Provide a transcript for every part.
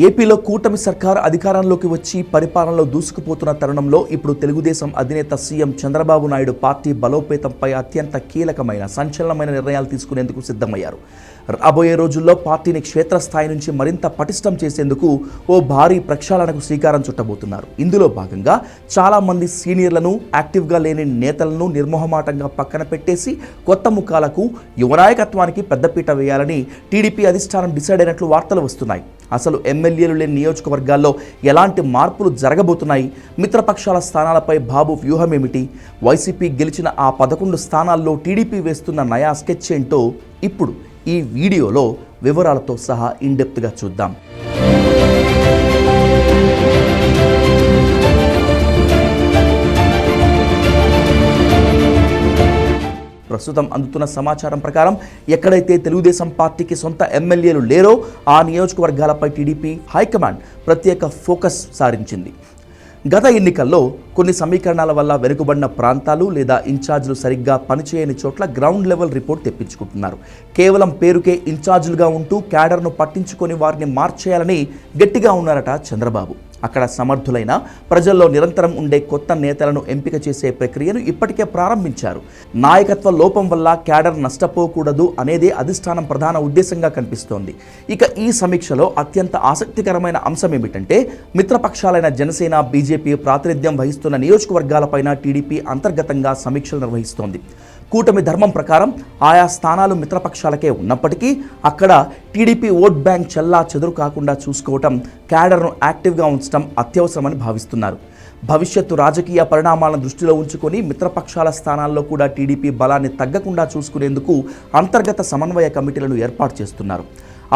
ఏపీలో కూటమి సర్కార్ అధికారంలోకి వచ్చి పరిపాలనలో దూసుకుపోతున్న తరుణంలో ఇప్పుడు తెలుగుదేశం అధినేత సీఎం చంద్రబాబు నాయుడు పార్టీ బలోపేతంపై అత్యంత కీలకమైన సంచలనమైన నిర్ణయాలు తీసుకునేందుకు సిద్ధమయ్యారు. రాబోయే రోజుల్లో పార్టీని క్షేత్రస్థాయి నుంచి మరింత పటిష్టం చేసేందుకు ఓ భారీ ప్రక్షాళనకు శ్రీకారం చుట్టబోతున్నారు. ఇందులో భాగంగా చాలామంది సీనియర్లను, యాక్టివ్గా లేని నేతలను నిర్మోహమాటంగా పక్కన పెట్టేసి కొత్త ముఖాలకు, యువనాయకత్వానికి పెద్దపీట వేయాలని టీడీపీ అధిష్టానం డిసైడ్ అయినట్లు వార్తలు వస్తున్నాయి. అసలు ఎమ్మెల్యేలు లేని నియోజకవర్గాల్లో ఎలాంటి మార్పులు జరగబోతున్నాయి? మిత్రపక్షాల స్థానాలపై బాబు వ్యూహం ఏమిటి? వైసీపీ గెలిచిన ఆ 11 స్థానాల్లో టీడీపీ వేస్తున్న నయా స్కెచ్ ఏంటో ఇప్పుడు ఈ వీడియోలో వివరాలతో సహా ఇన్డెప్త్గా చూద్దాం. ప్రస్తుతం అందుతున్న సమాచారం ప్రకారం ఎక్కడైతే తెలుగుదేశం పార్టీకి సొంత ఎమ్మెల్యేలు లేరో ఆ నియోజకవర్గాలపై టీడీపీ హైకమాండ్ ప్రత్యేక ఫోకస్ సారించింది. గత ఎన్నికల్లో కొన్ని సమీకరణాల వల్ల వెనుకబడిన ప్రాంతాలు లేదా ఇన్ఛార్జీలు సరిగ్గా పనిచేయని చోట్ల గ్రౌండ్ లెవెల్ రిపోర్ట్ తెప్పించుకుంటున్నారు. కేవలం పేరుకే ఇన్ఛార్జీలుగా ఉంటూ క్యాడర్ను పట్టించుకొని వారిని మార్చేయాలని గట్టిగా ఉన్నారట చంద్రబాబు. అక్కడ సమర్థులైన, ప్రజల్లో నిరంతరం ఉండే కొత్త నేతలను ఎంపిక చేసే ప్రక్రియను ఇప్పటికే ప్రారంభించారు. నాయకత్వ లోపం వల్ల క్యాడర్ నష్టపోకూడదు అనేదే అధిష్టానం ప్రధాన ఉద్దేశంగా కనిపిస్తోంది. ఇక ఈ సమీక్షలో అత్యంత ఆసక్తికరమైన అంశం ఏమిటంటే, మిత్రపక్షాలైన జనసేన, బీజేపీ ప్రాతినిధ్యం వహిస్తున్న నియోజకవర్గాలపైన టీడీపీ అంతర్గతంగా సమీక్షలు నిర్వహిస్తోంది. కూటమి ధర్మం ప్రకారం ఆయా స్థానాలు మిత్రపక్షాలకే ఉన్నప్పటికీ అక్కడ టీడీపీ ఓట్ బ్యాంక్ చెల్లా చెదురు కాకుండా చూసుకోవటం, క్యాడర్ను యాక్టివ్గా ఉంచడం అత్యవసరమని భావిస్తున్నారు. భవిష్యత్తు రాజకీయ పరిణామాలను దృష్టిలో ఉంచుకొని మిత్రపక్షాల స్థానాల్లో కూడా టీడీపీ బలాన్ని తగ్గకుండా చూసుకునేందుకు అంతర్గత సమన్వయ కమిటీలను ఏర్పాటు చేస్తున్నారు.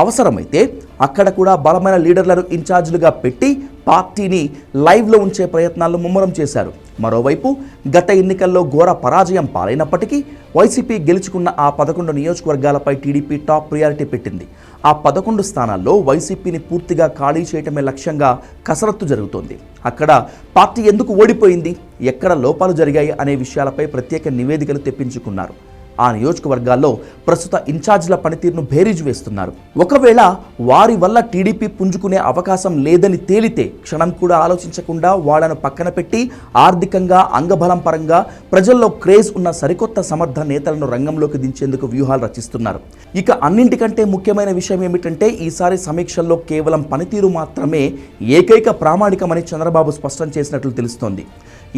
అవసరమైతే అక్కడ కూడా బలమైన లీడర్లను ఇన్ఛార్జీలుగా పెట్టి పార్టీని లైవ్లో ఉంచే ప్రయత్నాలను ముమ్మరం చేశారు. మరోవైపు గత ఎన్నికల్లో ఘోర పరాజయం పాలైనప్పటికీ వైసీపీ గెలుచుకున్న ఆ 11 నియోజకవర్గాలపై టీడీపీ టాప్ ప్రియారిటీ పెట్టింది. ఆ 11 స్థానాల్లో వైసీపీని పూర్తిగా ఖాళీ చేయటమే లక్ష్యంగా కసరత్తు జరుగుతోంది. అక్కడ పార్టీ ఎందుకు ఓడిపోయింది, ఎక్కడ లోపాలు జరిగాయి అనే విషయాలపై ప్రత్యేక నివేదికలు తెప్పించుకున్నారు. ఆ నియోజకవర్గాల్లో ప్రస్తుత ఇన్ఛార్జీల పనితీరును బేరీజు వేస్తున్నారు. ఒకవేళ వారి వల్ల టీడీపీ పుంజుకునే అవకాశం లేదని తేలితే క్షణం కూడా ఆలోచించకుండా వాళ్లను పక్కన పెట్టి ఆర్థికంగా, అంగబలం పరంగా ప్రజల్లో క్రేజ్ ఉన్న సరికొత్త సమర్థ నేతలను రంగంలోకి దించేందుకు వ్యూహాలు రచిస్తున్నారు. ఇక అన్నింటికంటే ముఖ్యమైన విషయం ఏమిటంటే, ఈసారి సమీక్షల్లో కేవలం పనితీరు మాత్రమే ఏకైక ప్రామాణికమని చంద్రబాబు స్పష్టం చేసినట్లు తెలుస్తోంది.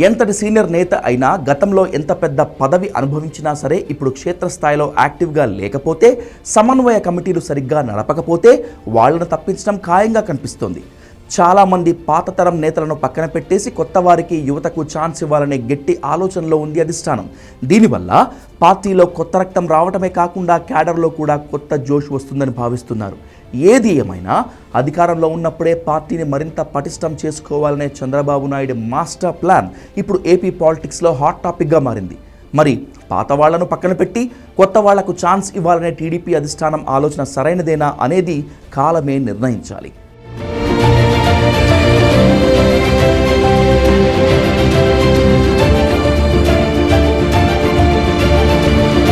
ఎంతటి సీనియర్ నేత అయినా, గతంలో ఎంత పెద్ద పదవి అనుభవించినా సరే ఇప్పుడు క్షేత్రస్థాయిలో యాక్టివ్గా లేకపోతే, సమన్వయ కమిటీలు సరిగ్గా నడపకపోతే వాళ్లను తప్పించడం ఖాయంగా కనిపిస్తోంది. చాలామంది పాత తరం నేతలను పక్కన పెట్టేసి కొత్త వారికి, యువతకు ఛాన్స్ ఇవ్వాలనే గట్టి ఆలోచనలో ఉంది అధిష్టానం. దీనివల్ల పార్టీలో కొత్త రక్తం రావటమే కాకుండా క్యాడర్లో కూడా కొత్త జోష్ వస్తుందని భావిస్తున్నారు. ఏది ఏమైనా అధికారంలో ఉన్నప్పుడే పార్టీని మరింత పటిష్టం చేసుకోవాలనే చంద్రబాబు నాయుడు మాస్టర్ ప్లాన్ ఇప్పుడు ఏపీ పాలిటిక్స్లో హాట్ టాపిక్గా మారింది. మరి పాత వాళ్లను పక్కన పెట్టి కొత్త వాళ్లకు ఛాన్స్ ఇవ్వాలనే టీడీపీ అధిష్టానం ఆలోచన సరైనదేనా అనేది కాలమే నిర్ణయించాలి.